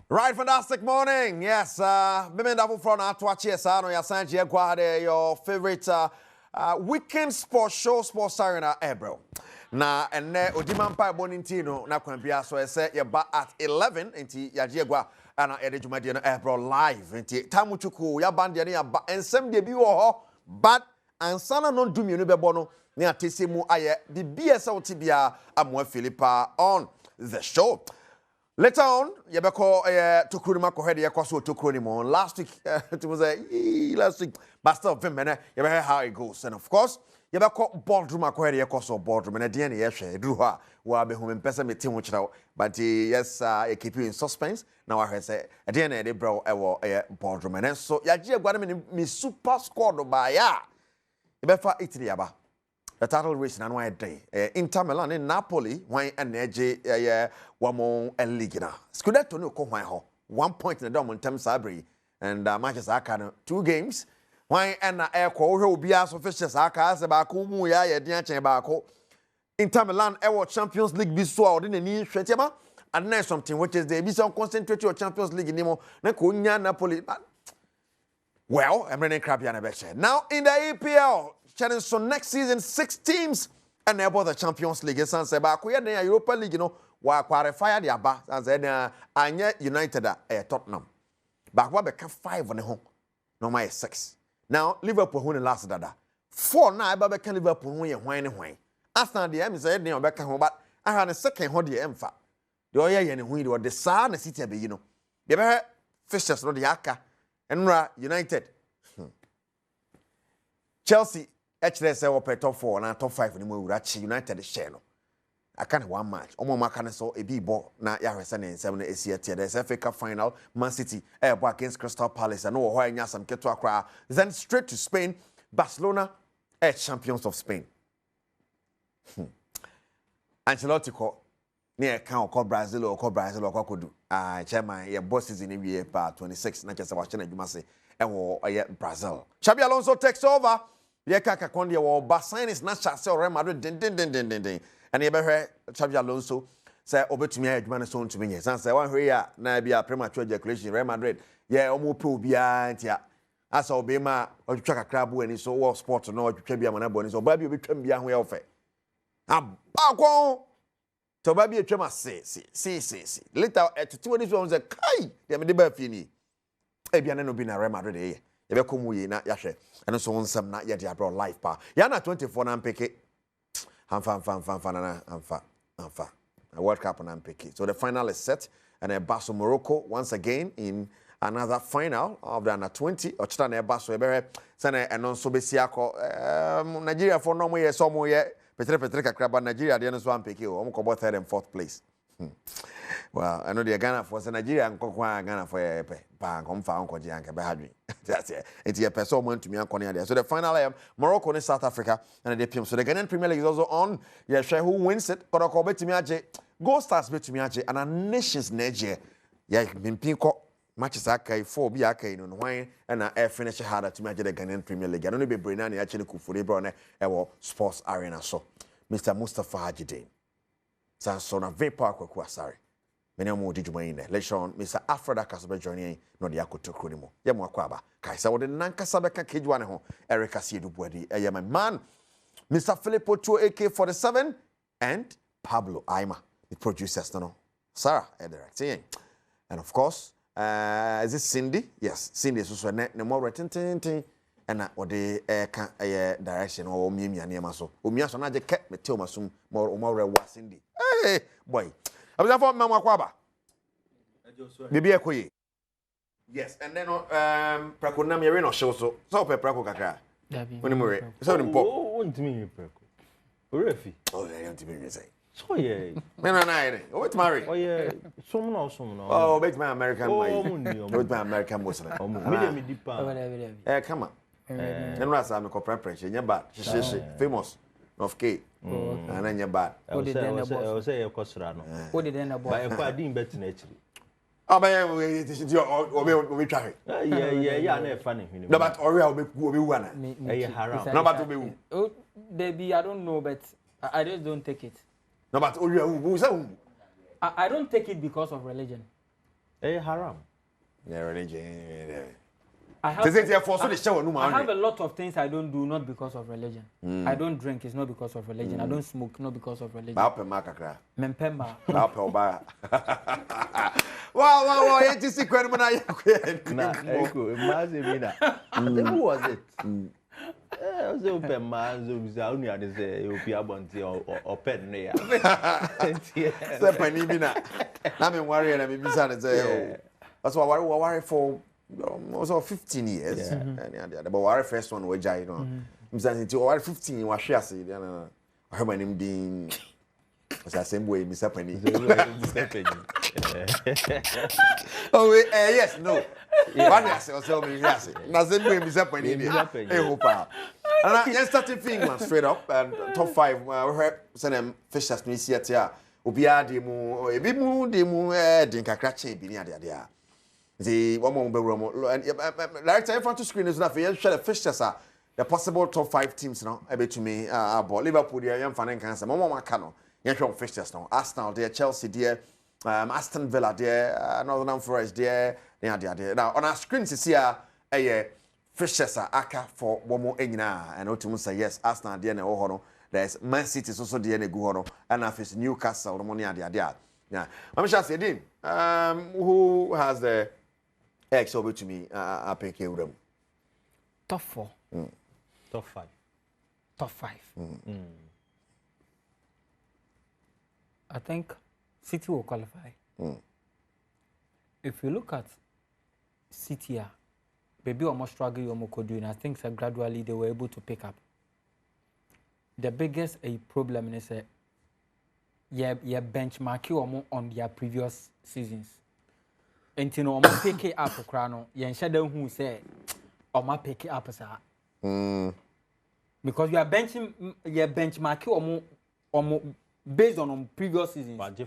Right, fantastic morning. Yes, Bimen Dafu from Atwachi Esano, Yasanji Eguade, your favorite weekend sports show, sports arena, Ebro. Na ene Odimampa Bonintino, na kwambia so ese ye ba at 11 nti yaje egwa ana ede dwumade no Ebro live nti tamuchuku ya band ya ba ensem de bi wo ho but ansana no dumienu bebo no ne atese mu aye bibia se wotibia amwa Philippa on the show. Later on, Yabeko Tokurima Kohedi Yakoso Tokurimo last week. It was last week, but still, Vimene, Yabe how it goes. And of course, Yabeko boardroom Kohedi Yakoso boardroom and at the end, yes, Druha, who be home in person with Tim but yes, I keep you in suspense. Now I say, at the end, they bro, a boardroom and so Yaji Guadamin, me super squad by ya. Yabefa Italy Yaba. The title race na one day. Inter Milan in Napoli, why and Neje wamo and league na. Scudetto no ko ho. 1 point in the dom in terms Sabri and Manchester Aka 2 games. Why and air ko ho bia so fishes aka se ba ko mu ya ye dia chen ba ko. Inter Milan Champions League bi so a odin ni hwetiama and then something which is the be some concentrate your Champions League ni mo na ko nya Napoli. Well, I'm running crap na beche. Now in the EPL challenge so next season 6 teams and about the Champions League san se ba ko ye na Europa League no wa qualify the aba san se na anya United Tottenham ba ko be ka 5 on ho no my 6 now Liverpool who last dada 4 na aba be ka Liverpool who ye hwan ne hwan Arsenal the am say na be ka ho but I had a second ho the emfa the oya ye ne hu the the sa na City be yi no be be fixtures no the aka enra United Chelsea actually say we top 4 na top 5 ni mo wura United share no aka na one match omo maka na so e bi bo na ya hwese ne nsem na esie tie the FA Cup final Man City bo against Crystal Palace and no ho anya sam keto akra then straight to Spain Barcelona champions of Spain Ancelotti ko ne kan ko Brazil or kodu chairman ye bosses in the pa 26 na chese wa chena dwuma se wo Brazil Xabi Alonso takes over ye kaka konde wo Barcelona is not chase Real Madrid din and ye be hwe Xabi Alonso say obetumi adwuma ne so ntumi nye san say wan hwe ya na bia premature ejaculation Real Madrid ye omo pe obia ntia asa obema otwatwa kakra bo ani so wo sport no otwatwa bia mana bo ani so ba bia obetwam bia ho ye ofe abakon to ba bia twam ase si later to when this one say kai dem de ba fini e bia no bi na Real Madrid ye be komu yi na ya hwe eno so nsam na ye de abro life pa ya na 24 na mpeke amfa World Cup na mpeke so the final is set and Basso Morocco once again in another final of the under 20 or chita na Basso e be say eno so be siako Nigeria for no mo ye so mo ye Petre kakraba Nigeria de no so ampeke o mo ko 3rd and 4th place well I know the Ghana for Nigeria nkokwa Ghana for pe pa nkomfa onkoje anke be hadwi that's it it's a person want to me ankone there so the final Morocco and South Africa and the PM so the Ghanaian Premier League is also on yeah share who wins it Koroko betimi age Gold Stars betimi age and a nations neje yeah mimpin ko matches akai 4 bi akai no hwan na finish harder to manage the Ghanaian Premier League. I don't be brain na actually kufuri bro na sports arena so. Mr. Mustafa Hajidin. So na very power kwa sorry. Many more did you in there. Later on, Mr. Afroda Kasobe joining no the akoto kronimo. Ya mo akwaba. Kai sa wode nanka sabeka kejwane ho. Erica Siedu Bwedi. My man. Mr. Filippo 2 AK47 and Pablo Aima, the producers no. Sarah, directing. And of course, is it Cindy? Yes, Cindy is also ne more written and what the direction or Mimia near Maso. Umia so na je kept me tell masum more was Cindy. Hey boy. I was for Mama Kwaba. Bibi ekoyi. Yes, and then Prakuna mi no show so Prako kakra. When you so nimpo. Oh, ntimi Prako. Orefi. Oh, yeah, ntimi say. So yeah. Me na na what marry? Oh yeah. Some no. Oh, bet my American bet my American Muslim. Me deeper. Come on. Then rasa me ko preparation nya bad. She famous of K. And then nya bad. I say e kosra no. What did then about? Ba e kwa din bet na actually. Oh, but we try. Yeah, na e fa ne hwini. No, but Oriel we wana. Haram. No, but we. Oh, baby, I don't know, but I just don't take it. No, but Oriel who say I don't take it because of religion. Haram. Yeah, religion. I have a lot of things I don't do not because of religion. I don't drink, it's not because of religion. I don't smoke, not because of religion. Mempemba. Wow, you just see quite many. Who was it? I was open man, so only I say you be about or pen there. I'm worried, I'm busy. That's why I worry for. Also 15 years. But our first one was Jai. I'm saying to our 15, you were share. I heard my name being the same way, Mr. Penny. Oh, yes, no. One yes, also yes. Nothing way, Mr. Penny. I hope. And I started thinking straight up and top 5. We heard some Fishers Miss yet. Obia demo, a bit more demo, Dinka Cratchy, be near there. The one more room, like I front to screen is enough. You share the fixtures are the possible top 5 teams now. I bet to me, about Liverpool, the young fan and cancer. Mama Cano, young from fixtures now. Arsenal, dear Chelsea, dear Aston Villa, dear Northern Forest, dear. Now on our screens is here a fixtures are aka for one more engina and Otimus say yes, Arsenal, dear no. There's Man City is also dear Guhono and I face Newcastle, the money dear. Yeah, I'm sure say who has the X over to me, I pick you. Top 4. Top 5. Top 5. I think City will qualify. If you look at City, maybe almost struggling and I think so gradually they were able to pick up. The biggest problem is your benchmark on their previous seasons. And you know, pick it up, Crano. You shadow who say, or my pick it up, sir. Because you are benchmarking or based on previous seasons. What you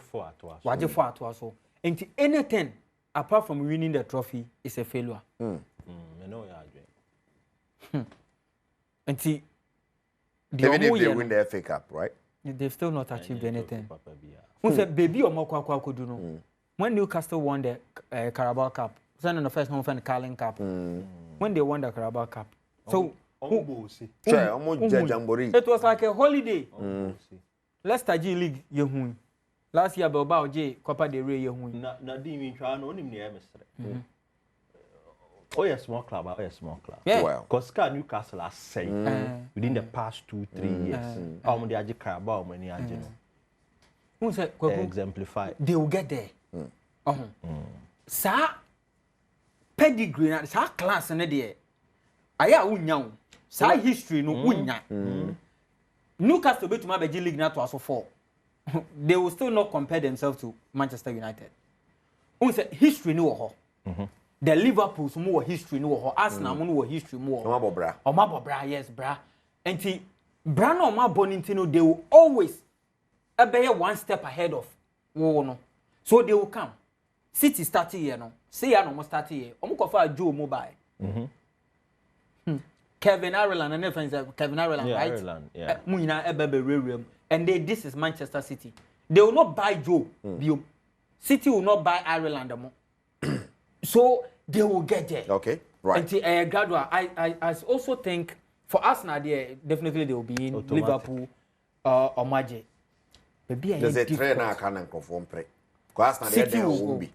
fought to us. And anything apart from winning the trophy is a failure. I know you are. And see, even if they win the FA Cup, right? They've still not achieved anything. Who said, baby, or more could do no? When Newcastle won the Carabao Cup, then the first home fan Carling Cup. When they won the Carabao Cup, so it was like a holiday. Leicester G League, you last year Bilbao J Copa del Rey, you Oh, yes, small club. Oh, yes, small club. Yeah. Well, because Newcastle has said within the past 2-3 years, how many are Carabao, many are who said exemplify? They will get there. Sir, pedigree, sir, class, and idea. Aya unyao. Sir, history no unya. Newcastle be to my G League now to us for. They will still not compare themselves to Manchester United. Who said history no ho. The Liverpool's more history no ho. Arsenal more history more. Omabobra, yes, bra. And see, bra no ma bonintino, they will always be one step ahead of no. So they will come. City starting here no. Say ya no mo start here. Omo kofa Joe Mobile. Kevin Ireland and friends Kevin Ireland, right? Ireland, yeah. And this is Manchester City. They will not buy Joe. City will not buy Ireland. So they will get there. Okay, right. And gradual. I also think for Arsenal, definitely they will be in automatic. Liverpool or Magic. There's a trainer I can't conform pre. Because Arsenal they won't be.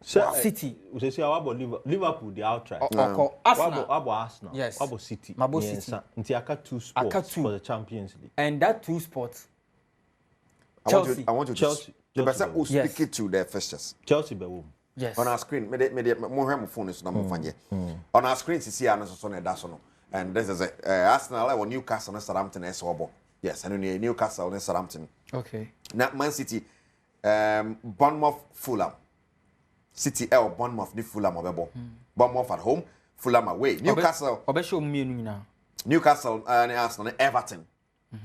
City. We say about Liverpool the outright. Arsenal. About Arsenal. Yes. About City. About City. Until I got 2 spots for the Champions League. And that 2 spots. Chelsea. I want you to Chelsea. The person who speak it to their fixtures. Chelsea be won. Yes. On our screen, my phone is not moving. On our screen, you see an Soson and this is Arsenal or Newcastle and Southampton as well. Yes, and Newcastle and Southampton. Okay. Now Man City, Bournemouth, Fulham. City L Bournemouth ni Fulham obebo. Bournemouth at home, Fulham away. Newcastle. Obesho mienu na. Newcastle and Arsenal and Everton.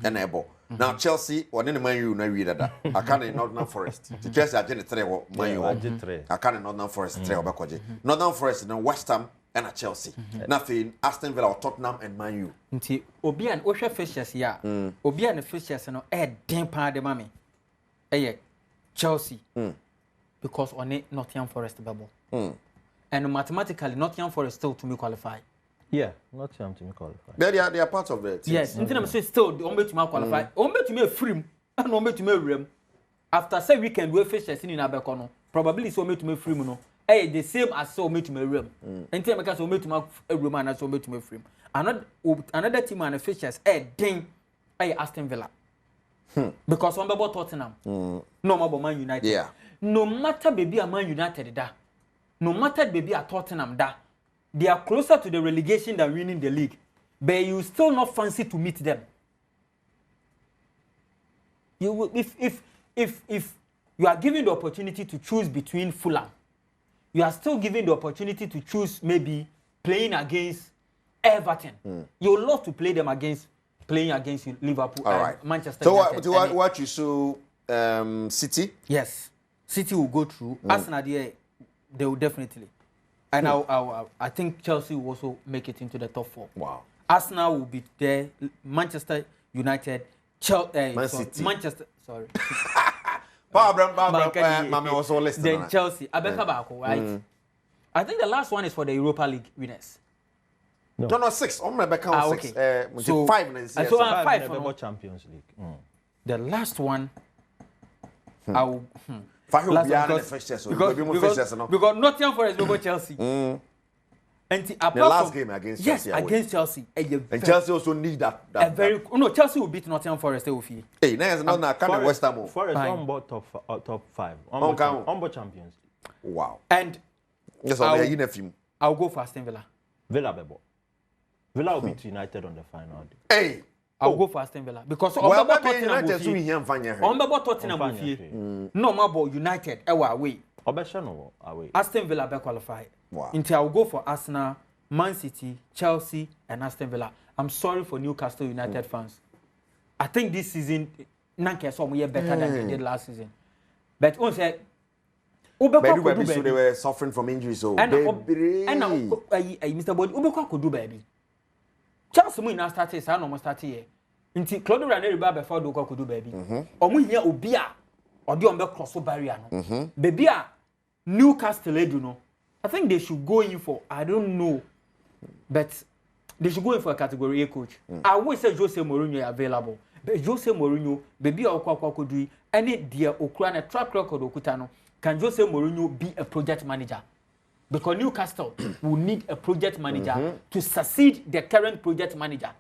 And ebo. Now Chelsea one in the Man U na read that. I can't Northern Forest. The Chelsea agent 3 Man U. I can't Northern Forest 3 obekoje. Northern Forest and West Ham and Chelsea. Nothing Aston Villa or Tottenham and Man U. Nti obi an ohwe fixtures ya. Obi an fixtures no den pa de mame. Chelsea. because on it Nottingham Forest bubble. And mathematically Nottingham Forest still to me qualify. Yeah, Nottingham to me qualify. They are part of the team. Yes, Nottingham say still the only to me qualify. Only to me free and only to me rem. After say weekend we face Chelsea in Abekono. Probably so only to me free no. Eh the same as so only to me rem. Until because only to me rem and so only to me free. Another team and officials ding Aston Villa. Because one about Tottenham. No more about Man United. Yeah. No matter baby a Man United da. No matter baby a Tottenham da. They are closer to the relegation than winning the league. But you still not fancy to meet them. You will, if you are given the opportunity to choose between Fulham, you are still given the opportunity to choose maybe playing against Everton. You would love to play them against playing against Liverpool and Manchester United. So what you saw City? Yes, City will go through. Arsenal, they will definitely. And I think Chelsea will also make it into the top 4. Wow. Arsenal will be there. Manchester United, Manchester. Sorry. Mama also listening. Then Chelsea. Abeka Bako, right? I think the last one is for the Europa League winners. No, 6. I'm going to count 6. So 5 next year. So 5 for Champions League. The last one, I will. Because Nottingham Forest will go Chelsea. And the last game against Chelsea. Yes, against Chelsea. And Chelsea also need that. No, Chelsea will beat Nottingham Forest. Hey, now it's not kind of West Ham. Forest on board top 5. On board Champions League. Wow. And yes, I'll go for Aston Villa. Villa will beat United on the final day. Hey. I'll go for Aston Villa because well, Tottenham no more United away. Away. Aston Villa be qualify. Wow. Until I'll go for Arsenal, Man City, Chelsea, and Aston Villa. I'm sorry for Newcastle United fans. I think this season Nanke some year better than they did last season. But on say so they were suffering from injuries. So and Mr. Body Ubeko could do baby. Chelsea mu na start say no mo start here. Nti Claudio Ranieri ba before do ko do baby. Omo hia obi a odi on be cross barrier no. Baby a Newcastle edu no. I think they should go in for I don't know. But they should go in for a category A coach. I wish say Jose Mourinho available. But Jose Mourinho baby a okwa do any dia okura na track record okuta no. Can Jose Mourinho be a project manager? Because Newcastle will need a project manager to succeed the current project manager.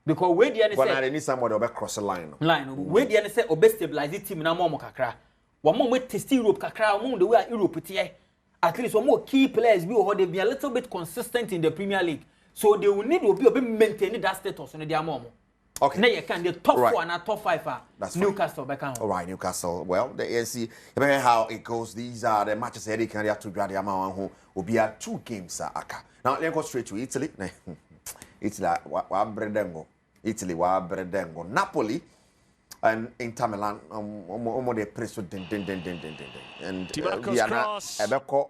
Because where the say they need somebody over cross the line. Where the say obe stabilize the team na more kakra. One more test Europe kakra, one the way Europe tie. At least one more key players will they be a little bit consistent in the Premier League. So they will need to be maintain that status on their mom. Okay. Now you can the top 4 and top 5 are Newcastle back on. All right, Newcastle. Well, the ANC, how it goes. These are the matches that they can have to grab the amount who will be at 2 games. Now let's go straight to Italy. Italy, Italy, Napoli and Inter Milan. They press and Ebeko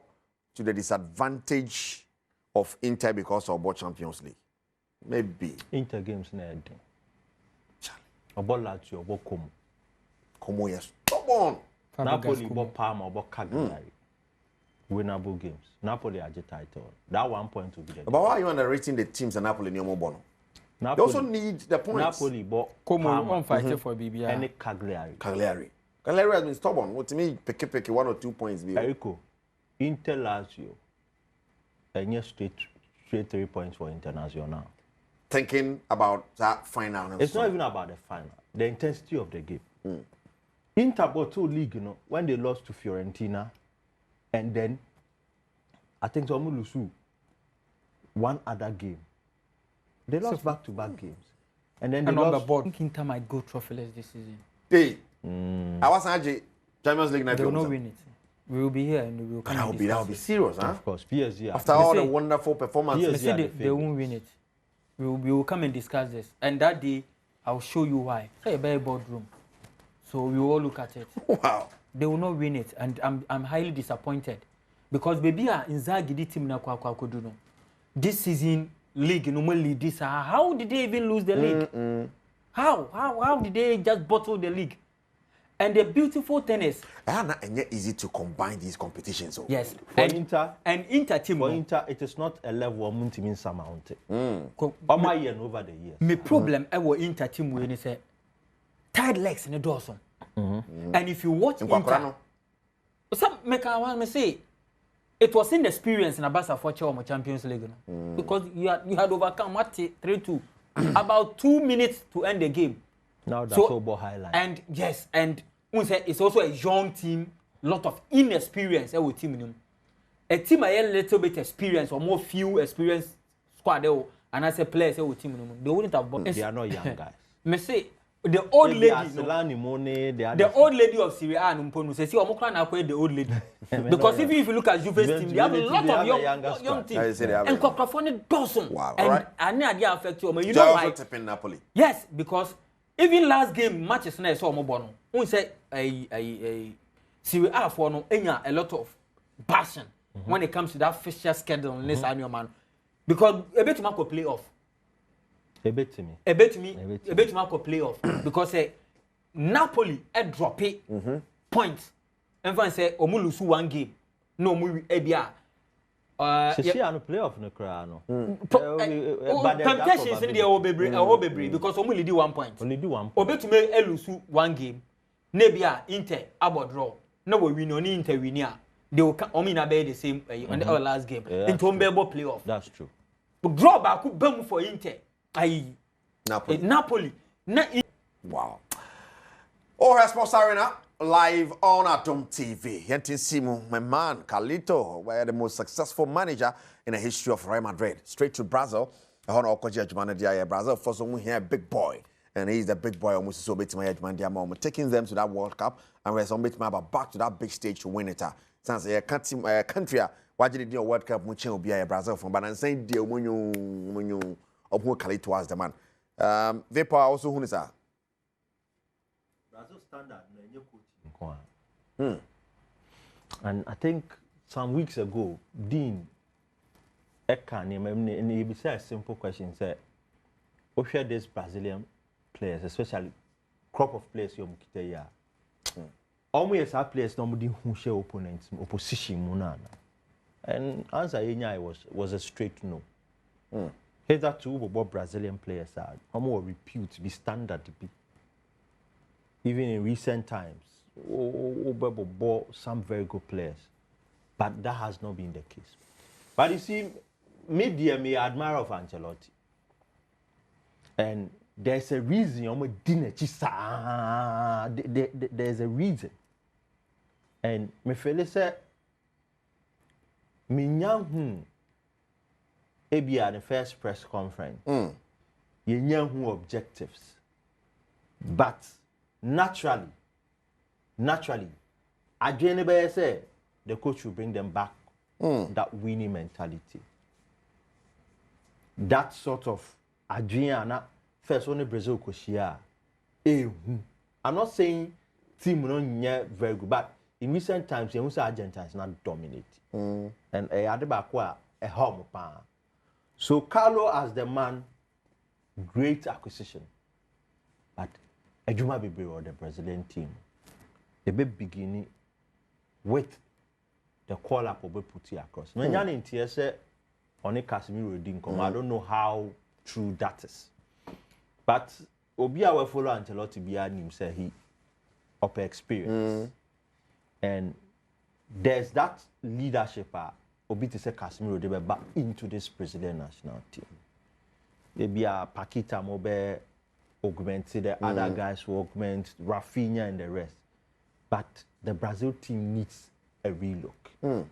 to the disadvantage of Inter because of both Champions League. Maybe Inter games na About Lazio, about Como yes. Stubborn. Napoli, about Parma, about Cagliari. Winnable games. Napoli are the title. That 1 point will be there. But why are you underrating the teams in Napoli near Mobono? They also need the points. Napoli, but Como one fighter for BBI. And Cagliari. Cagliari has been stubborn. What to me, pick 1 or 2 points. Erico, Inter Lazio. And yes, straight 3 points for Internazionale. Thinking about that final. It's not even about the final. The intensity of the game. Inter got 2 league, when they lost to Fiorentina, and then I think Somulusu 1 other game. They lost back-to-back games, and then they lost. The board. I think Inter might go trophyless this season. Hey, I was actually Champions League night. They will not win it. We will be here and we will come. That will be serious, huh? Of course, PSG. After all the wonderful performances, they won't win it. We will come and discuss this, and that day I'll show you why. Say a very boardroom, so we will all look at it. Wow. They will not win it, and I'm highly disappointed because baby Inzaghi the team na kwa no. This season league normally this how did they even lose the league? How did they just bottle the league? And the beautiful thing is, and yet easy to combine these competitions. So. yes, For and Inter team. For Inter, it is not a level of Muntimin Samount. My year over the years. My problem our Inter team when say tired legs in the dorsum. And if you watch Inter, some make I want to say it was in the experience in Abasa for Champions League. Because you had overcome 3-2 about 2 minutes to end the game. Now that's all highlight. And yes, and it's also a young team, lot of inexperience. Our team, a team a little bit experience or more few experience squad. And as a player, our team, they wouldn't have. They are not young guys. Me say the old lady, the old lady of Serie A, no say, see, I'm not the old lady. Because if you look at Juve's team, they have a lot of young teams. And Coprafone Dawson. Wow. And I need to affect you. You know why? Napoli. Yes, because even last game matches na so mo bono. We say a Serie A for no a lot of passion when it comes to that fixture schedule in this annual man. Because a bit to play off. A bit to me. A bit to play off because Napoli drop it points. And when say omu lose one game. No mu ebia she no playoff no cry no. Temptations in the Obebre because only lead 1 point. Only do 1 point. Obetume lose one game. Nebia Inter abo draw. No we win on Inter winia. They will come na be the same on the last game. Into Ombebo playoff. That's true. But draw back bem for Inter. Napoli. Wow. Oh, Sports Arena. Live on Adom TV. Yentin Simu, my man, Carlito, were the most successful manager in the history of Real Madrid. Straight to Brazil. I want to call you Brazil for someone here, big boy. And he's the big boy almost so bit my mom. Taking them to that World Cup and we're some bit back to that big stage to win it. Since a country, why did you World Cup much will be a Brazil from but I'm saying dear when you open Carlito as the man. Vapor also who is that? Brazil standard. And I think some weeks ago, Dean Ekan, and he said a simple question, said, "We share these Brazilian players, especially crop of players you mukite ya. Almost our players nobody who share opponents, opposition munana." And answer was a straight no. Hitherto, what Brazilian players are, more repute, be standard, be even in recent times. Some very good players, but that has not been the case. But you see, media may admire of Ancelotti, and there's a reason. There's a reason, and me feel say, me nyang maybe at the first press conference, you nyang objectives, but naturally, I say the coach will bring them back that winning mentality. That sort of Adriana first only Brazil koshia. I'm not saying team not very good, but in recent times you say Argentina is not dominating. And Adebakwa a home pan. So Carlo as the man, great acquisition. But Ejuma Bibi or the Brazilian team. The big beginning with the call up of put across. When you're in TSA, on a Casemiro Dinko, I don't know how true that is. But Obia will follow Ancelotti behind him, say he upper experience. And there's that leadership, Obi to say Casemiro, they were back into this Brazilian national team. They be a Paquita Mobe augmented, the other guys will augment, Rafinha and the rest. But the Brazil team needs a relook.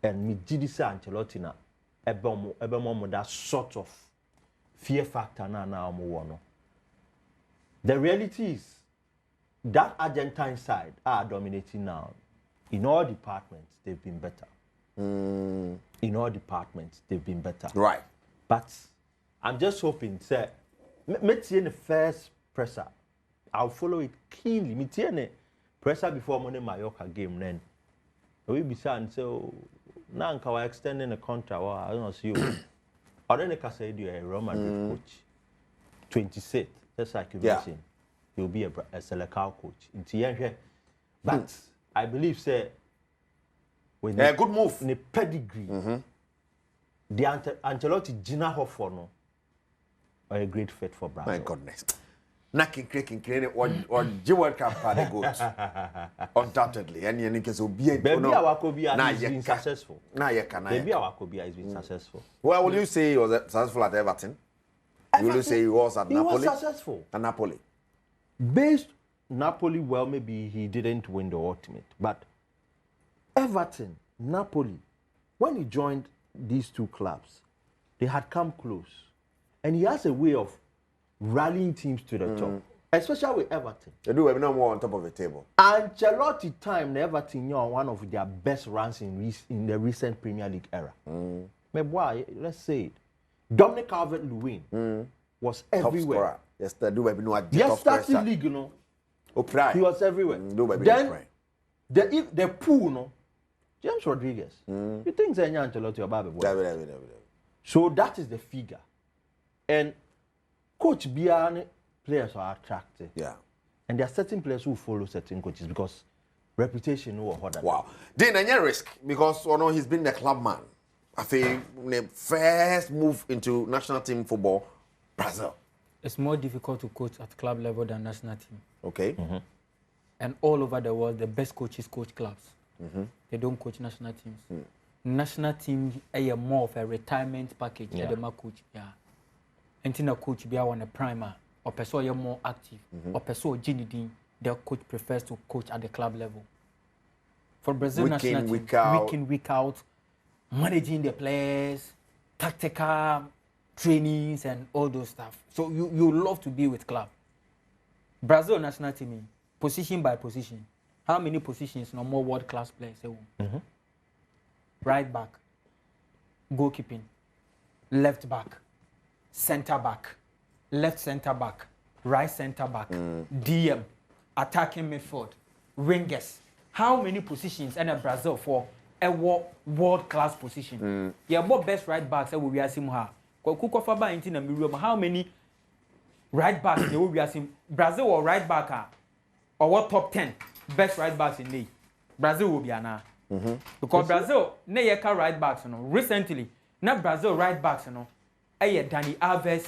And me Gidisa Ancelotti na ebe that sort of fear factor na The reality is that Argentine side are dominating now. In all departments, they've been better. In all departments, they've been better. Right. But I'm just hoping, say, me see the first presser. I'll follow it keenly. Me see pressure before Monday Mallorca game then. We be saying so now we're extending the contract. Well, I don't see you. I don't know say you a Real Madrid coach. 26. That's like you mentioned. he'll be a Selecao coach. But I believe, say, with a good move. In a pedigree, the Ancelotti Gina Hoffono are a great fit for Brazil. My goodness. Knocking, cracking, or World Cup are the goats. Undoubtedly. And you can so be a Baby Awakobia has been successful. Now you can. Baby Awakobia has been successful. Well, will you say he was successful at Everton? Will you say he was at Napoli? He was successful. At Napoli. Based Napoli, well, maybe he didn't win the ultimate. But Everton, Napoli, when he joined these two clubs, they had come close. And he has a way of rallying teams to the top, especially with Everton. They do have no more on top of the table. Ancelotti time, Everton, one of their best runs in the recent Premier League era. But why? Let's say it. Dominic Calvert-Lewin was everywhere. Yes, they do have no idea. Yes, that's the league, you know. He was everywhere. Then the pool, no. James Rodriguez. You think it's Ancelotti or Babe? So that is the figure. And Coach Biane players are attractive. Yeah. And there are certain players who follow certain coaches because reputation or harder. Wow. Then any risk because he's been the club man. I think the first move into national team football, Brazil. It's more difficult to coach at club level than national team. Okay. And all over the world, the best coaches coach clubs. They don't coach national teams. National teams are more of a retirement package. Yeah. The coach, yeah. And a coach be on a primer or person you're more active or person Ginidin, the coach prefers to coach at the club level. For Brazil national team, week in, week out, managing the players, tactical trainings and all those stuff. So you love to be with club. Brazil national team, position by position. How many positions no more world class players? Right back, goalkeeping, left back, center back, left center back, right center back, DM, attacking midfield, wingers. How many positions in Brazil for a world class position? Yeah, more best right backs that we are seeing here. How many right backs they will be asking? Brazil or right back or what top 10 best right backs in the Brazil will be an because Brazil ne right backs recently na Brazil right backs Danny Alves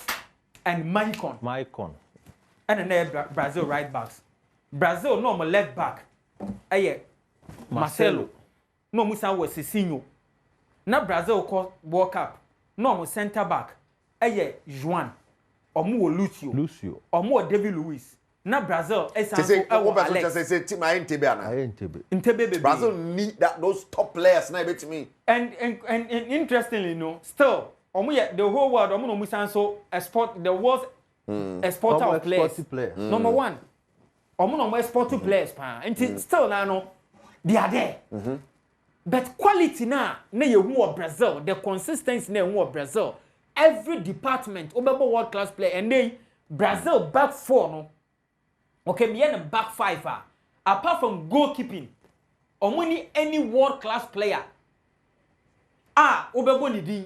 and Maicon and then Brazil right backs. Brazil no left back Marcelo no Musa was Cicinho. Na Brazil call World Cup no center back Juan or more Lucio or more David Luiz. Na Brazil Brazil need those top players na bet me. And interestingly still the whole world so export the world's exporter of players. Number one export players and still now they are there. But quality now you Brazil, the consistency now Brazil, every department world class player and they Brazil back four no. Okay, me and back five apart from goalkeeping, any world class player. Obebo nidi.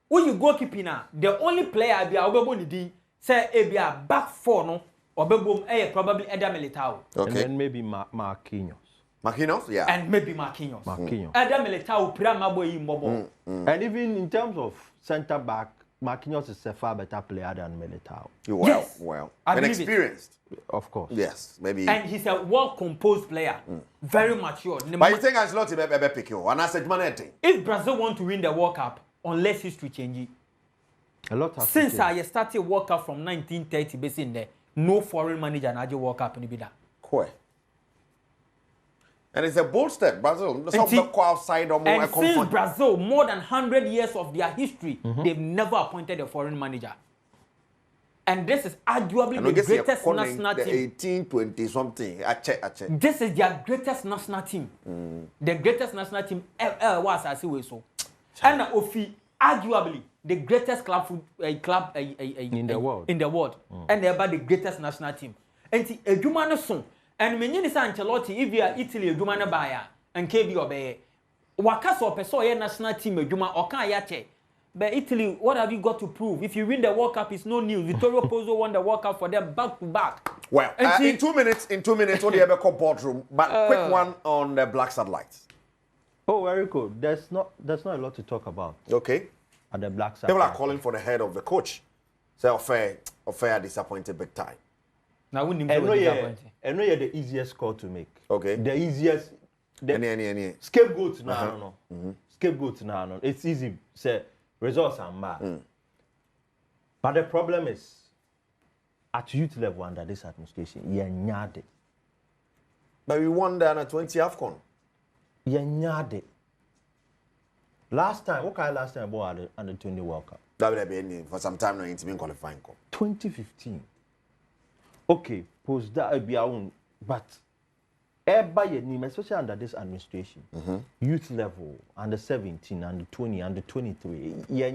When you goalkeeping the only player be obebo nidi say be a back four no obebo probably Adom Militao. Okay. And then maybe Marquinhos. Marquinhos, yeah. And maybe Marquinhos. Adom Militao prima boy mobo. And even in terms of centre back, Marquinhos is a far better player than Militao. Well, and experienced. Of course. Yes, maybe. And he's a well-composed player, very mature. But you think Ancelotti be pick you? And I said, if Brazil want to win the World Cup, unless history changes, a lot has since I started World Cup from 1930, basically in there, no foreign manager na World Cup in the Cool. And it's a bold step, Brazil. Outside or more. And since Brazil, more than 100 years of their history, they've never appointed a foreign manager. And this is arguably the greatest national team. 1820 something. I check. This is their greatest national team. The greatest national team ever was as so. And arguably the greatest club in the world. And they're about the greatest national team. And Edumano son. And many Ancelotti, if you are Italy, Edumano buyer and KB obey. Wakaso peso national team Eduma or kan yache. But Italy, what have you got to prove? If you win the World Cup, it's no news. Vittorio Pozzo won the World Cup for them back to back. Well, in 2 minutes, what do you ever call boardroom? But quick one on the Black Satellites. Oh, very cool. There's not a lot to talk about. Okay. At the Black Satellites. People are calling for the head of the coach. Say, Ofe disappointed big time. Now, we need I know you're the easiest call to make. Okay. The easiest. Any. Scapegoat now, Scapegoat now, It's easy. Say results are bad. But the problem is, at youth level under this administration, you're nyade. But we won the under 20 AFCON. You're nyade. Last time about the under 20 World Cup? That would be for some time now. It's been qualifying. 2015. Okay, post that be our own, but. Especially under this administration, youth level, under 17, under 20, under 23, you're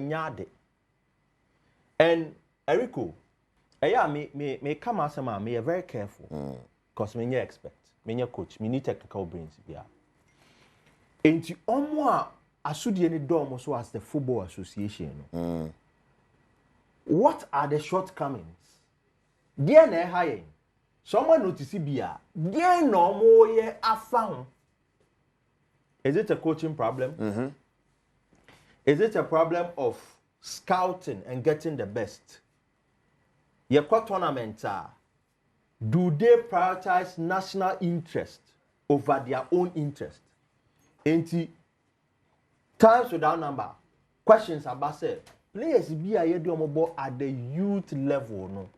and Eriko, me come as a man, me very careful, because me expert, me coach, me need technical brains. Yeah. And to almost asudi any dorm so as the football association. What are the shortcomings? There na high. Someone notice bia there no more ye afan. Is it a coaching problem? Is it a problem of scouting and getting the best? Your tournament do they prioritize national interest over their own interest? Enti times without number questions about say players be at the youth level no.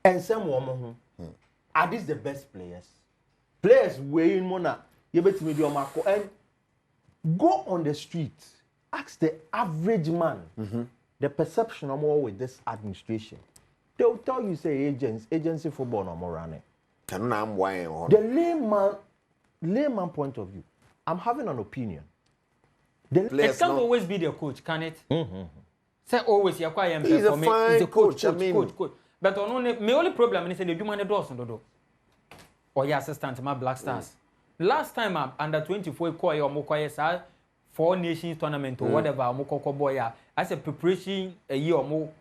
And some woman are these the best players? Players weighing mona, you bet me and go on the street, ask the average man the perception of more with this administration. They will tell you say agency football no more running. The layman point of view, I'm having an opinion. It can't always be the coach, can it? Say always you're quite he's a fine coach. Coach. But my only problem is the human doors on the door. Or your assistant, my Black Stars. Last time I'm under 24 Koi or Mokoya 4 Nations tournament or whatever, Mokoko Boya. As a preparation a year or more.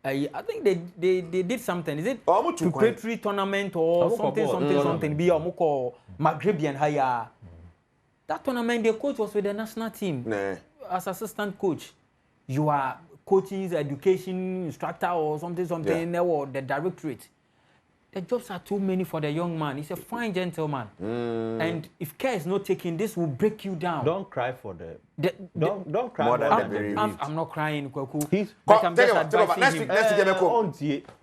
I think they did something. Is it preparatory tournament or something? Be a Moko Maghrebian higher. That tournament, the coach was with the national team as assistant coach. You are coaching, education instructor or something, or the directorate. The jobs are too many for the young man. He's a fine gentleman. And if care is not taken, this will break you down. Don't cry for don't cry more for than I'm not crying, Kwaku. But I'm just advising him.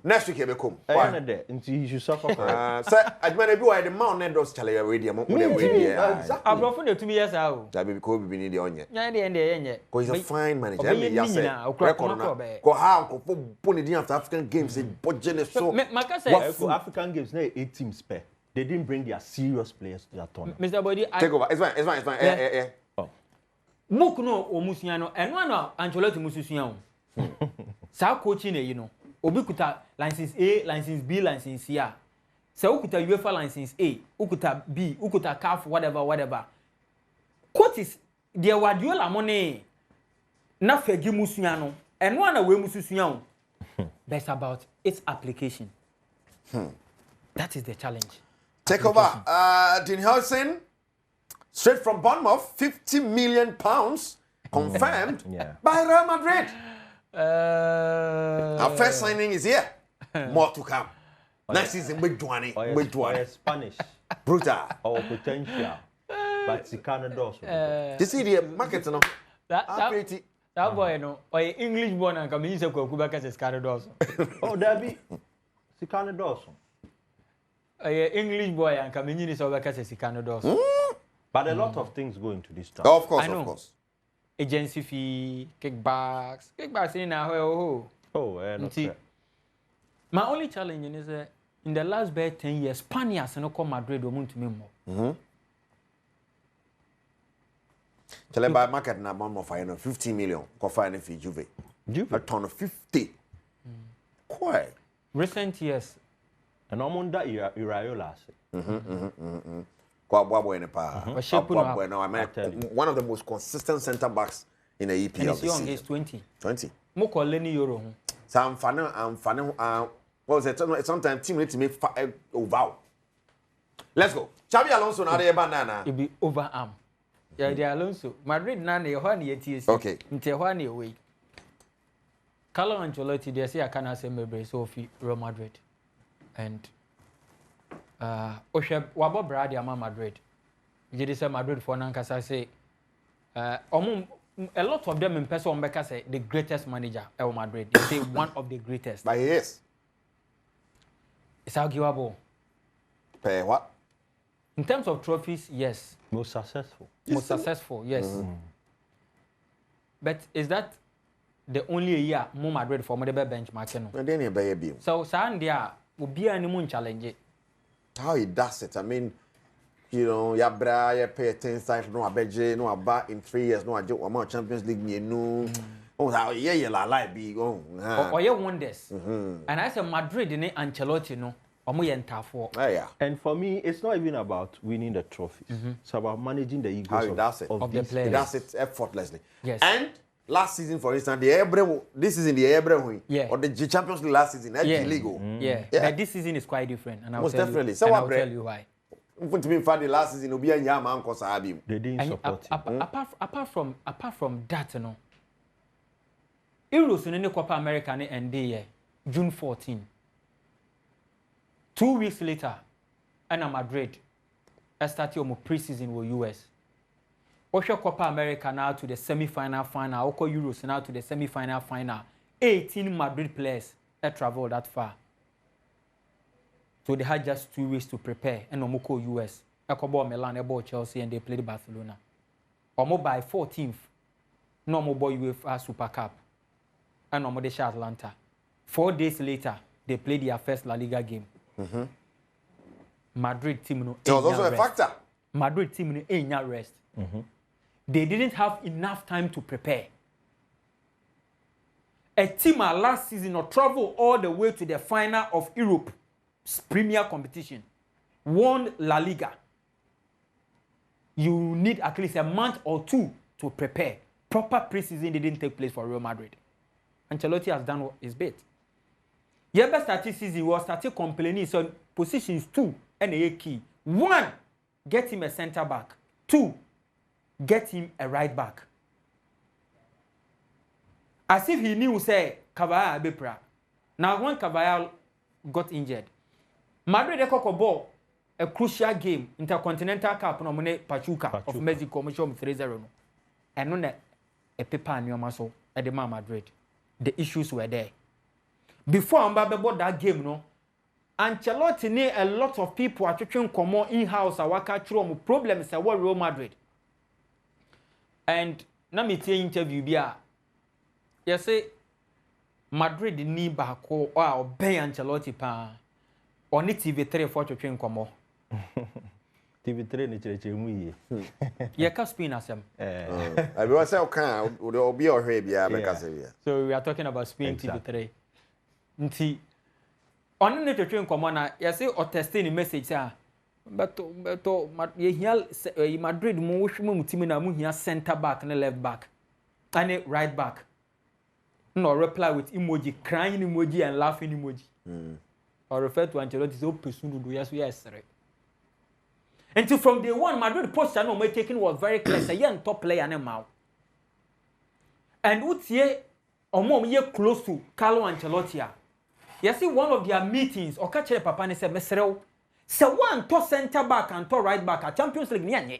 Next week, he will come. Why? Until he should suffer for it. Sir, I mean, if you are the mountain those challenge radio, exactly. I'm not for the 2 years out. That be cool. We need the onion. Yeah, the Because he's a fine manager. Yes, Go how put it in after African games. Budget so. African games, 8 teams pair. They didn't bring their serious players to that tournament. Mr. Body, take over. It's fine. Yeah. Mook no Omusiano, and one Ancelotti Mususiano. Sa coaching, you know. Obikuta license A, license B, license C. So ukuta UEFA license A, ukuta B, ukuta CAF, whatever. Coaches, their Guardiola money, na fegi Mususiano, and one away Mususiano. That's about its application. That is the challenge. Take over. Dean Hudson, straight from Bournemouth, £50 million confirmed by Real Madrid. Our first signing is here. More to come. Next season, we're doing Spanish. Brutal. Or potential. But it's Canada. You see the market, no? That boy, no, or English born and come in to Quebec as Canada. Oh, there be Canada. English boy and come in to Quebec as Canada. But a lot of things go into this stuff. Of course. Agency fee, kickbacks in our my only challenge is that in the last 10 years, Spaniards and come Madrid will move to me more. Tell by market na Bournemouth for 50 million. Go find for Juve. A ton of 50. Quite. Recent years. And I'm on that Iraola. One of the most consistent centre backs in the EPL. And he's young, season. he's 20. 20. Mo call Lenny Euro. So I'm fan. What was it? Sometimes team need to make over. Let's go. Xabi Alonso na dey banana. It be overarm. Yeah, the Alonso. Madrid na na ho na yeti. Okay. Nte ho na away. Carlo Ancelotti they say I can say maybe so fi Real Madrid. And Oshe wabo brad ama Madrid. You dey say Madrid for nankasa say a lot of them in person Mbeka say the greatest manager at Madrid. They say one of the greatest. But he is. It's arguable. Pay what? In terms of trophies, yes. Most successful. Most successful, yes. But is that the only year Mo Madrid for Modebe benchmarking? And then he buy a beam. So Sandia will be an immune challenge. How he does it, I mean, you know, ya bra, ya pay 10 times, no abeje, no about in 3 years, no ajo, amount Champions League, you know. Oh, how yeah, la like be go. Or you wonders. And I said Madrid in Ancelotti, no, or more for. Yeah. And for me, it's not even about winning the trophies. It's about managing the egos How he does it. Of the players. He does it effortlessly. Yes. And last season, for instance, the Ebre, this is in the Ebre, Yeah. or the Champions League last season, Yeah. League. Yeah. But this season is quite different, and Most definitely. So and what, I'll tell you why. To me, the last season, Obi and Yama and Kosabi. They didn't And support him. apart from that, you know, Euros in the Copa America and day June 14. 2 weeks later, and Madrid, I started on pre-season with US. Osha Copa America now to the semi-final final. Oko Euros now to the semi-final final. 18 Madrid players that traveled that far. So they had just 2 weeks to prepare. And Omoko US, Ekobo Milan, Ebo Chelsea, and they played Barcelona. Omo by 14th, no more boy UEFA Super Cup. And Omo de Atlanta. 4 days later, they played their first La Liga game. Madrid team no. It was also a factor. Madrid team no ain't rest. They didn't have enough time to prepare. A team last season or travel all the way to the final of Europe's premier competition, won La Liga. You need at least a month or two to prepare. Proper pre-season didn't take place for Real Madrid. Ancelotti has done his bit. Yeah, best started season was started complaining. So positions 2 and a key. 1, get him a center back. 2, get him a right back. As if he knew, say, Cavalla Bepra. Now, when Cavalla got injured, Madrid de ball a crucial game, Intercontinental Cup, no money Pachuca of Mexico, which 3-0. And no a paper and your muscle at the Madrid. The issues were there. Before Mbappe bought that game, no, Ancelotti knew a lot of people are trying to come in-house and work out through problems at Real Madrid. And now me tell interview bia. You say Madrid ni back or obey Ancelotti pa. Or ni TV3 for to train come. TV3 ni chere mu yi. Yeah, can spin asem. I be say okay, will be or bia make say bia. So we are talking about Spain TV3. Nti on ne to train come na you say or testing the message say but Madrid mo hwehwe team na mu hia center back and left back and right back. No reply with emoji, crying emoji and laughing emoji. Or refer to Ancelotti so pursue do yes. Until from day one, Madrid posture no taking was very clear. Say young top player now. And what's here or more year close to Carlo Ancelotti. You see one of their meetings or catch papa and said, Messerel, say one to center back and to right back at Champions League near.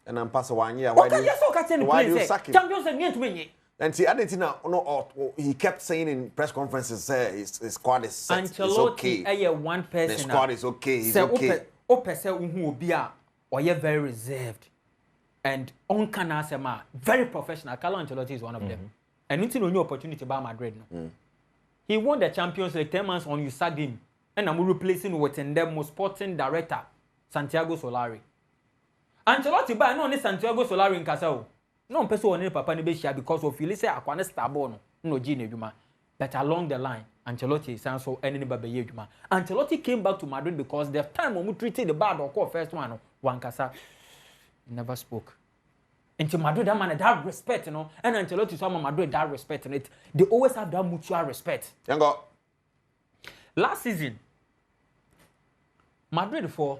And I'm past 1 year. Why do you sack him? Champions League near to me. And see, I didn't know. He kept saying in press conferences, his squad is set. It's okay. One person. The squad is okay. He's okay. Person who will be or you're very reserved and on canasema very professional. Carlo Ancelotti is one of them. And until a new opportunity by Madrid. No? He won the Champions League 10 months on you sacked him. And I'm replacing with the most sporting director, Santiago Solari. Ancelotti by no Santiago Solari in Casao. No person on papa ni be share because of you say akwane starborn no gene adwuma. But along the line, Ancelotti sounds so any baby adwuma. Ancelotti came back to Madrid because the time when we treated the bad or first one Kasa never spoke. Into Madrid, that man that respect, you know, and Ancelotti some Madrid that respect in it. They always have that mutual respect. Yango. Last season, Madrid for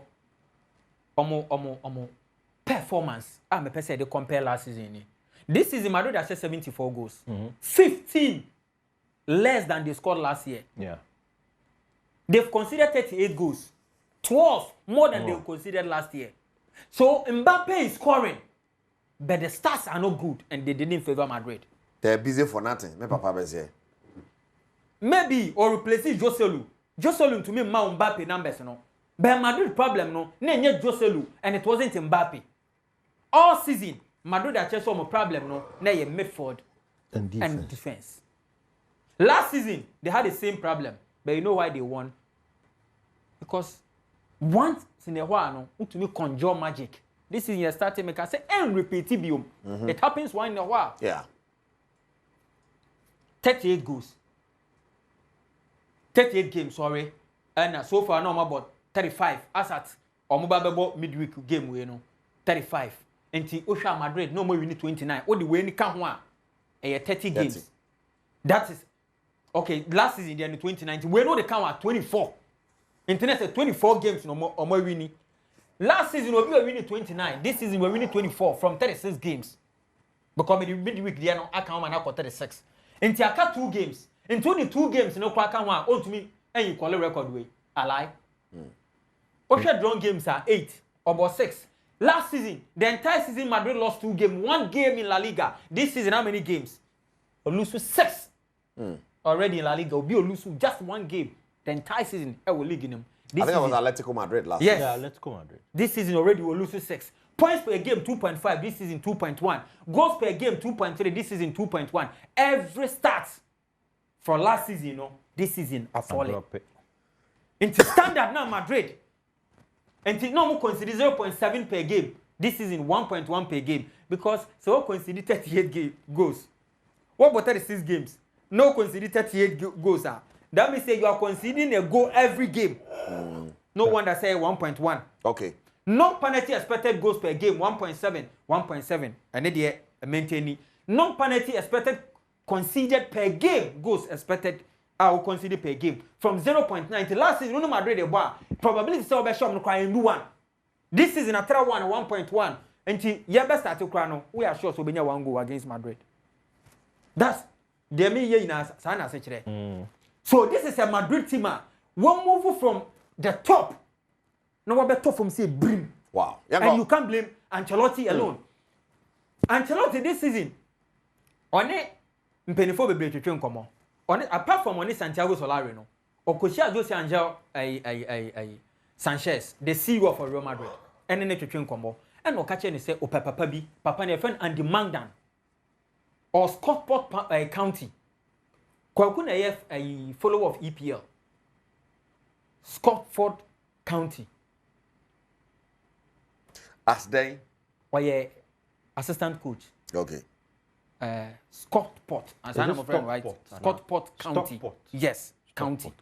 performance. I'm a person they compare last season. This season, Madrid has 74 goals, 15 less than they scored last year. Yeah. They've considered 38 goals, 12 more than they considered last year. So Mbappe is scoring, but the stats are not good, and they didn't favor Madrid. They're busy for nothing. My papa is here. Maybe or replace Joselu. Joselu to me, Mbappe numbers, no. But Madrid problem, no. Nenye Joselu, and it wasn't Mbappe. All season, Madrid had just some problem, no. Nenye midfield And defense. Last season, they had the same problem, but you know why they won? Because once in a while, no, to me conjure magic. This is your starting make I say and repeat it. It happens once in a while. Yeah. 38 goals. 38 games, sorry. And so far no about 35. As at Omobabebo midweek game we know. 35. Until Osha Madrid no more we need 29. What the way ni can one? 30 games. That is okay. Last season they 2019. We know they count 24. Internet said 24 games no more or more winning. Last season we were winning 29. This season we're winning 24 from 36 games. Because in the midweek they are no account man now 36. Until I cut 2 games. In 22 games no crack one on to me and you call a record way. I lie. Osha drawn games are 8 or about 6. Last season, the entire season Madrid lost 2 games. 1 game in La Liga. This season how many games? Or lose 6. Already in La Liga, will be lose just 1 game. The entire season, I will league in them. I think it was Atletico Madrid last yes. Yeah, Atletico Madrid. This season already will lose 6. Points per game 2.5. This season 2.1. Goals per game 2.3. This season 2.1. Every start for last season, you know, this season are falling. Into standard now Madrid. And no more consider 0.7 per game. This season 1.1 per game. Because so consider 38 goals. What about 36 games? No consider 38 goals. That means you are conceding a goal every game. No wonder say 1.1. Okay. No penalty expected goals per game 1.7. 1.7. And then they maintaining. No penalty expected conceded per game goals expected. I will consider per game from 0.9 to last season. No Madrid probability so be shop no crying do one. This season after 1.1 until you best start to cry no. We are sure so be 1 goal against Madrid. That's the me ye na sana say kire. So this is a Madrid team. One move from the top. No one better from say brim. Wow. And you can't blame Ancelotti alone. Ancelotti this season on it mpenifo bebre twetwe nkomo. On it apart from on Santiago Solari no. Okosia Jose Angel Sanchez, the CEO of Real Madrid. And then twetwe nkomo. And okache ne say o papa bi, papa ne friend Andy Mangdan or Stockport County. Kwakuna a follower of EPL. Stockport County. As they Or assistant coach. okay. Stockport. As I know right. Stockport County. Stockport. Yes, County.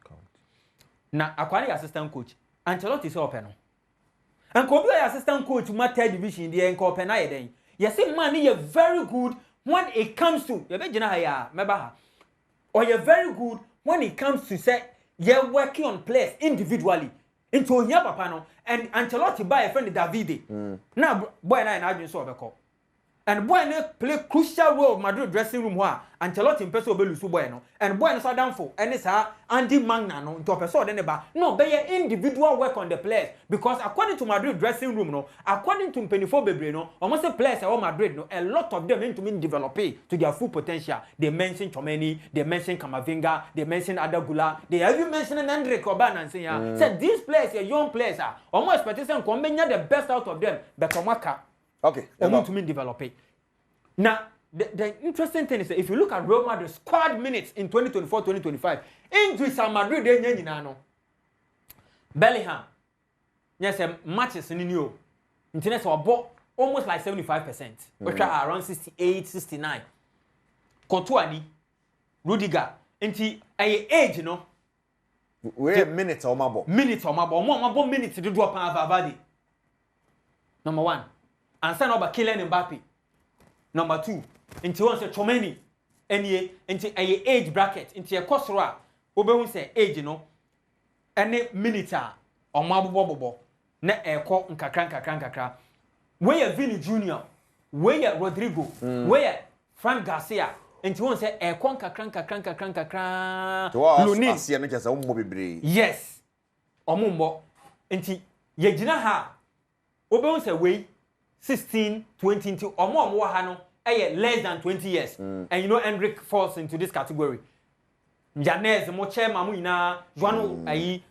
Now, acquiring assistant coach. Ancelotti is open. And could be assistant coach my third division the enko open I then. You see man you very good when it comes to you be jina ya meba. Or you're very good when it comes to say you're working on players individually. Into your papa no and Ancelotti buy a friend Davide. Now boy na imagine so obeko. And boy na play crucial role of Madrid dressing room where Ancelotti in person obelusu boy no. And boy na so down for and sa Andy Magna no into person then ba. No, be individual work on the players because according to Madrid dressing room no, according to Mpenifo Bebre no, almost the players at Madrid no, a lot of them into mean develop to their full potential. They mention Chomeni, they mention Kamavinga, they mention Adagula, they even mention Andre Koban and say said these players are young players are almost expectation come the best out of them but Omaka Okay. to mean develop it. Now the interesting thing is that if you look at Real Madrid squad minutes in 2024-2025, injuries are Madrid they no. Bellingham, yes, matches in new. Internet so almost like 75%, which are around 68, 69. Courtois, Rudiger, into age, you know. We're minutes or mabo. Minutes or mabo minutes to do up Valverde. Number 1. And stand over Kylian Mbappe. number 2 nti won say Chomeni enie nti age bracket nti e kosoro a obehu say age no ene minute a omo abobobobo na eko nkakra where Vini Junior where Rodrigo where Frank Garcia nti won say eko nkakra Lunin asia no kesa umbo bebre yes omumbo nti yegina ha obehu say we 16 20 nti omo ha no less than 20 years and you know Hendrick falls into this category Janez mo chairman mu ina Joano ayi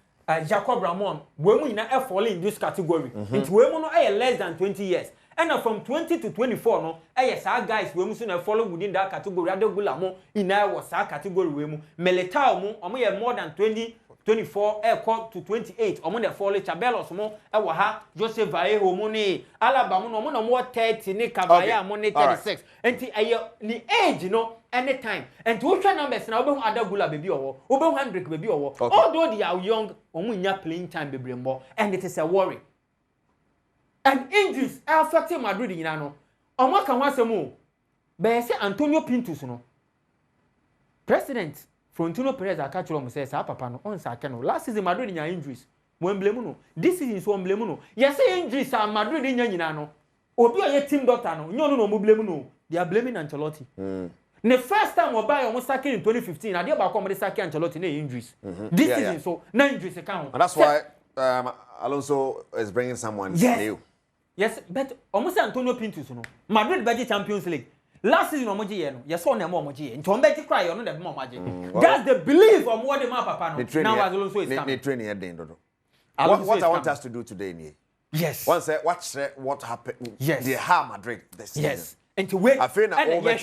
Jacob Ramon we mu ina fall in this category into we mu no less than 20 years and from 20 to 24 no sa guys we mu so na follow within that category Adegula mo ina was that category we mu Meletao mu omo more than 24 to 28 omo na fall Chabelos mo wa ha Joseph Vallejo mo ni Alaba mo no mo 30 ni Kabaya mo ni 36 enti ni age no anytime and to try numbers na obehu Adagula baby owo obehu Hendrick baby owo although they are young omo nya playing time baby mbo and it is a worry and injuries affecting Madrid nyina no omo kan wasem be say Antonio Pintus no president Frontino Perez akachiro mo say sa papa no on sa no last season Madrid nya injuries mo emblem no this season so emblem no yes injuries a Madrid nya nyina no obi oye team doctor no nyo no mo blame no they are blaming Ancelotti the first time we buy almost sacking in 2015 na dey back come dey sack Ancelotti na injuries this season so na injuries account and that's why Alonso is bringing someone new yes but almost Antonio Pintus no Madrid budget Champions League last season omoji ye no yes on na omoji ye nti on bet cry on na be omoji that's the belief of what the man papa no now Alonso is coming the training head dodo what I want us to do today ni yes once watch what happened the Madrid this season yes and to wait I feel na all the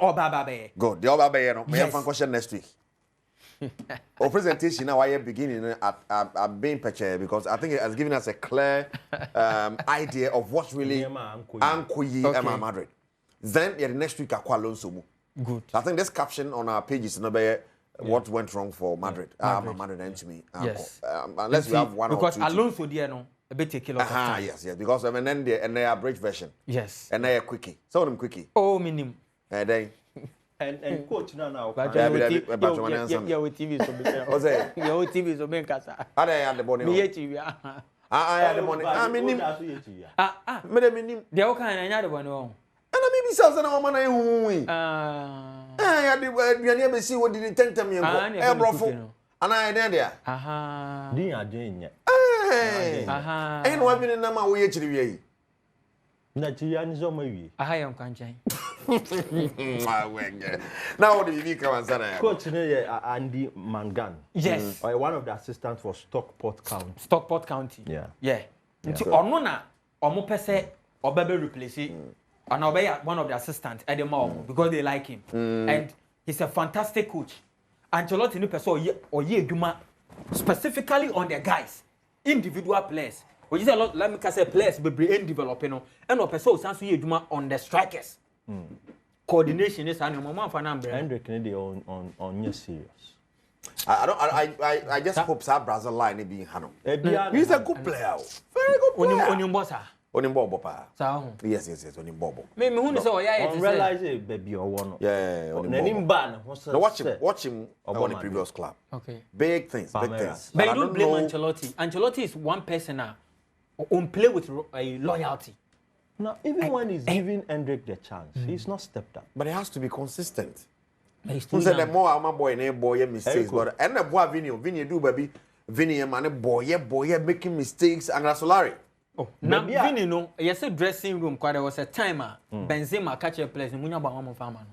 Obaba good the Obaba no me fan question next week our presentation now I beginning at being picture because I think it has given us a clear idea of what really Ankoyi Madrid. Then the next week Alonso. Good. I think this caption on our page is what went wrong for Madrid. Madrid and to me. Yes. Unless we have one because or two. Because Alonso there no a bit take a lot of time. Yes. Because and then they are bridge version. Yes. And they are quickie. Some of them quickie. Oh, minimum. And then and coach now. Yeah, with TV so be. What's that? Yeah, with TV so be kasa. Are they at the bonnet? Me TV. I had the money. I mean, me they all kind of the one. And I maybe sells na woman ya de be see what did tentam yen ko e brofo ana e there din adwen nya e no adwen na ma wo ye chiri wi yi na chi ya ni zo ma wi yam kwanchan now what do you come and say coach Andy Mangan yes one of the assistants for Stockport County yeah nti ono na omo pese obebe replace and I'll one of the assistants at the mall because they like him. And he's a fantastic coach. Ancelotti new person or ye duma specifically on the guys, individual players. Which is a lot, let me say players be brain developing and or person sans ye duma on the strikers. Coordination is an moment for number. Hendrick Kennedy on your serious. I just hope that Brazil line being handled. He's a good player. Very good player. On your boss. Onimbobo pa. Yes, Onimbobo. Me who know so yeah it realize baby or one. Yeah, Onimbobo. No, watch him on the previous club. Okay. Big things. But you don't blame Ancelotti. Ancelotti is one person on play with loyalty. Now, even when he's giving Hendrick the chance, he's not stepped up. But he has to be consistent. Who said the more I'm a boy and boy mistakes, but and the boy Vinny do baby Vinny man boy making mistakes and Solari. Oh, now Vinny no, yes, a dressing room. Quite there was a timer. Benzema catch a place. Munya ba one farmer.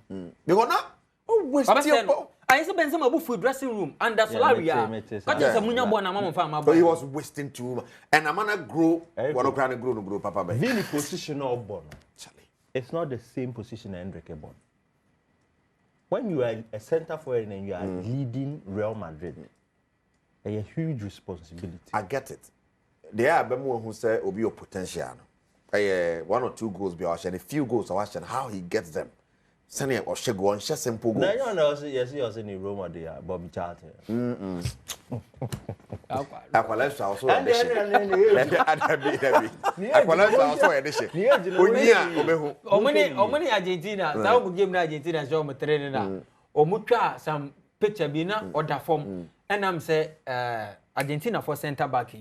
Because now, I said Benzema bu for dressing room and that's Solari. Catch a munya ba na mama farmer. So he was wasting too much. And I'm gonna grow. One of grow, Papa. Vinny position of Bono. It's not the same position Hendrick Bono. When you are a center forward and you are leading Real Madrid, a huge responsibility. I get it. There are people who say will be your potential. 1 or 2 goals be and a few goals are how he gets them. Sani Oshego on simple goals. No, you know, yes, you also need Roma there, Bobby Charter. Aqualifes also edition. Aqualifes also edition. Omani Argentina, some game Argentina show me training now. Omutwa some picture be na order form. And I'm say Argentina for center back.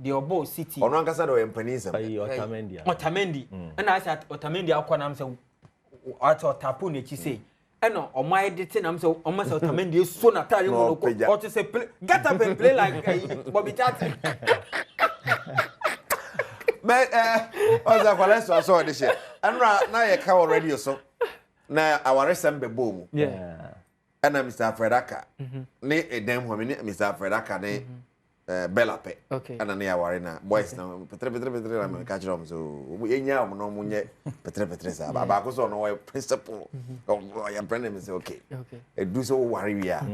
The Obo City. Ono ankasa do empanisa. Otamendi. And I said Otamendi akwa am say ato tapu ne chi say. Eno omai editing am say almost Otamendi so na tell you or to say get up and play like Bobby Charlton. But oza kwaleso so de she. Anra na ye ka already so. Na our sembe boom. Yeah. And Mr. Fredaka. Ne edem ho me Mr. Fredaka ne Belape. Okay. And na aware na boys na petre na me ka kire so enya am no munye petre sa ba ko so no principle ya brand me say okay e do so ware wi a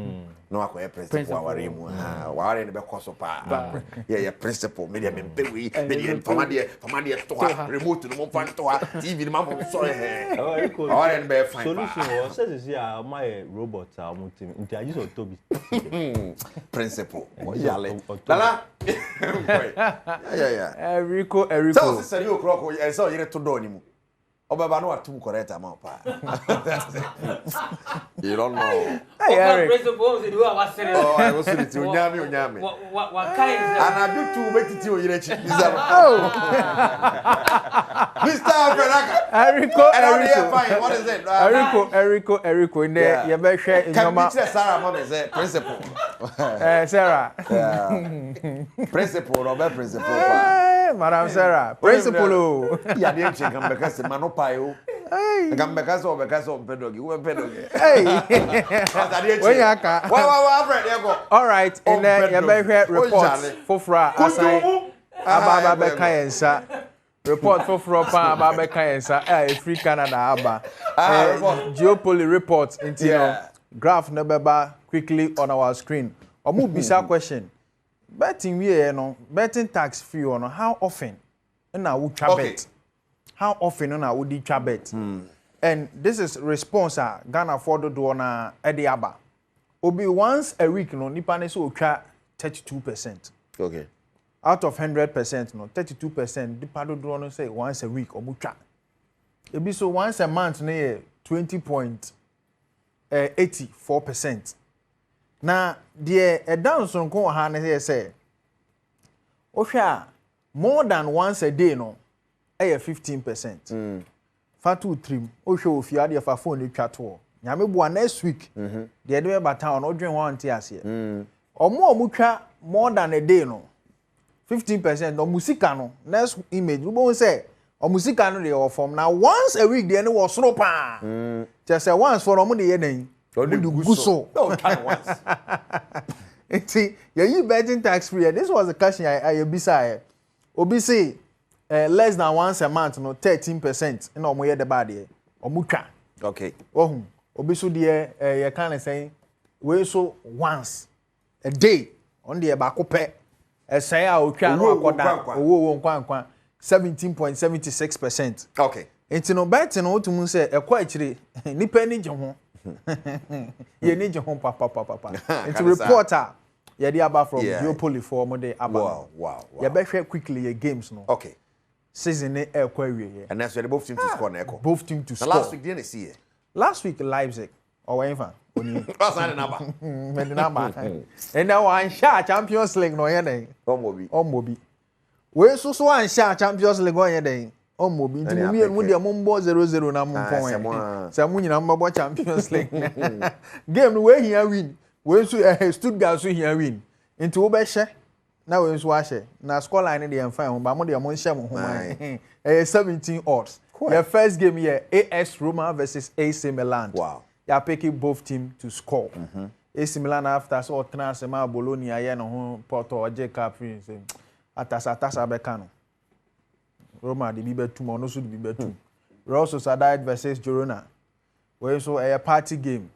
no akoye principle ware mu ha ware ne be koso pa ya principle me me pe wi me dey famade to ha remote no mo fan to ha TV no mo so he ware ne be fine solution was says here my robot am team nti aji so tobi principle yale lala yeah Erico so say you clock e say you to do ni mu obaba no atum correct amount pa you don't know Hey principle say do wa sere oh I was it onyame wa kai and I do two betiti o yire chi oh Mr. Fredaka Erico what is it Erico in there you be share in your ma Sarah mama say principle Sarah principle no be principle pa Madam Sarah principle ya dey check am because man no pa yo because of pedogi we pedogi when yaka all right in there you be share report fofra assign aba be kan ensa report fofra pa aba be kan ensa free Canada aba geopolitical report into graph no beba quickly on our screen omu bisa question betting we no betting tax free or no how often na wo twa bet how often na wo di twa bet and this is response Ghana for do na edi aba obi once a week no nipa ne so twa 32%. Okay. Out of 100% no 32% the pado do no say once a week omutwa ebi so once a month no 20.84%. na the down so nko ha na say ohwa more than once a day no 15%. Fatu trim ohwa ofia de fa phone twa to nyame bo next week the dey ba town no dwen ho ante ase omutwa more than a day no 15% no musika no next image we won't say o musika no dey form now once a week dey any was soro pa just say once for omo dey den o dey guso no time once see you betting tax free this was the question I bisa obi say less than once a month no 13% na omo ye de ba dey omo twa okay ohun obi so dey you can say we so once a day on the ba ko pe say a otwa no akoda owo nkwankwan 17.76%. Okay. Enti no bet no otumu say ekwa akire nipa ni je ho ye ni je ho papa enti reporter ye dey aba from geopolitical for mo dey aba wow ye be hwe quickly ye games no okay season e ekwa wiye and that's where both teams to score na ekọ both team to score last week didn't see it last week Leipzig or whatever oni that's not the number Medinaba and now one shot Champions League no ye den omobi we so one shot Champions League on ye den omobi nti mu de mo 0-0 na mo pon se mu nyina mo Champions League game no we hia win we so Stuttgart so hia win nti wo be hye na we so ahye na score line dey enfan ho ba mo de mo hye mo ho 17 odds the first game here AS Roma versus AC Milan. Wow. They are picking both teams to score. AC Milan after so transfer Bologna here no Porto Oje Cup say atasa bekano. Roma the be two no should be two. Real Sociedad versus Girona. We so a party game.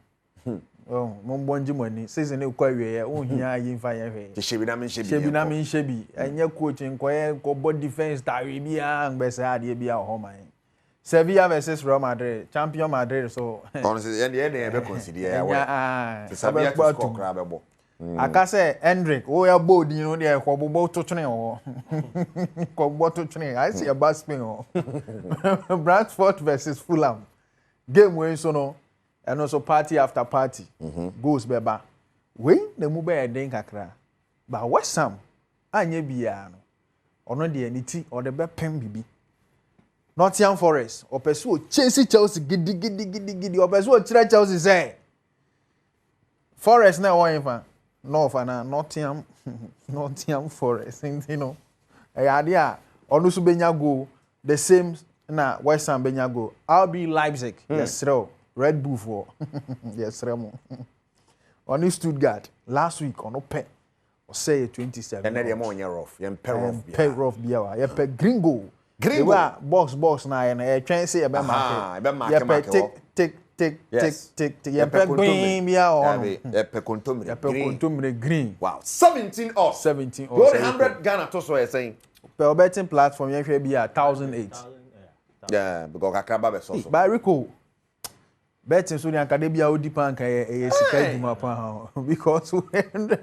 Oh, Mombonji money season e kwa we o hia yi mfa ye hwe. Shebi na men shebi. Enye coach nkoye ko body defense tare bia ngbese ade bia ho man. Sevilla versus Real Madrid, champion Madrid. So honestly, and the end be consider yeah. Sevilla to score crab ebo. Aka say Hendrick, oh ya bold, you know, there Kobo to train or Kobo to train. I see a bad spin or Bradford versus Fulham. Game win so no, and also party after party goes beba. Win the move a den kakra. But West Ham, anye biya no. Ono de aniti or the be pen bibi. Nottingham Forest, or pursue Chelsea giddy, or pursue Chelsea say. Forest na one fan. No, for Nottingham Forest, you know. A idea, or no subenya go the same na West Ham benya go. RB Leipzig, yes, Red Bull for yes, Remo. On Stuttgart last week on Open, or say 27. And then you're more rough, you're pay rough, you're pay gringo. Box na and try say about market. Take. Yeah, green. Wow, 17 off. 17 off. 100 Ghana to so saying. Per betting platform, you can be 1,008. Yeah, because Akaba be so. By Rico, betting so the academia would depend because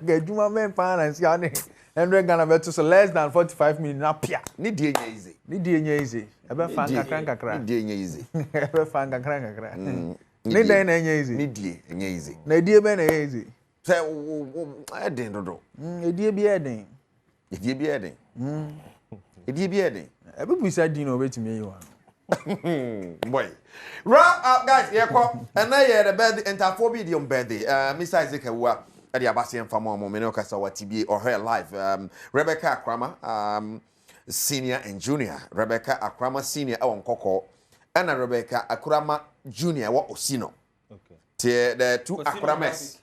get Juma men pan and see 100 Ghana bet so less than 45 minutes na pia. Ni die easy. Ebe fan kakra. Ni die easy. Ebe fan kakra. Ni dey na easy. Ni die easy. Na die be na easy. Say Eden dodo. Edie bi Eden. Edie bi Eden. Edie bi Eden. Ebe bu say din no betimi yi wa. Boy. Wrap up guys, here come. And now the birthday interphobium birthday. Mr. Isaac Ewa at the Abasian Famo Momenoka Sawa TB or her life. Rebecca Akrama, senior and junior. Rebecca Akrama senior on Coco. And Rebecca Akrama junior what Osino. Okay. The two Akramas.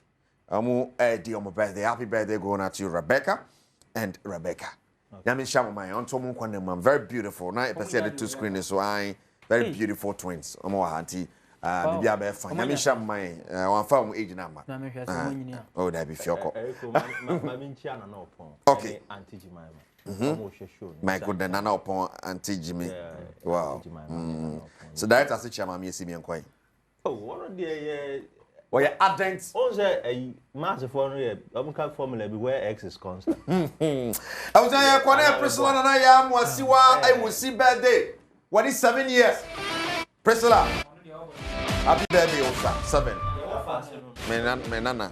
Dear birthday. Happy birthday going out to Rebecca and Rebecca. Yami Shama my aunt I'm very beautiful. Now if I see the two screens so I very beautiful twins. Auntie Bibi abe fine. Yami Shama my one farm age number. Oh that be fioko. Okay. Auntie Jimmy. My goodness, Nana upon Auntie Jimmy. Wow. So that as a chairman me see me enquire. Oh, what are the Well, your advent. Also, a massive formula, formula where X is constant. I was saying, Priscilla and I am was I will see birthday. What is 7 years? Priscilla. Happy birthday, Osa. 7. Menana.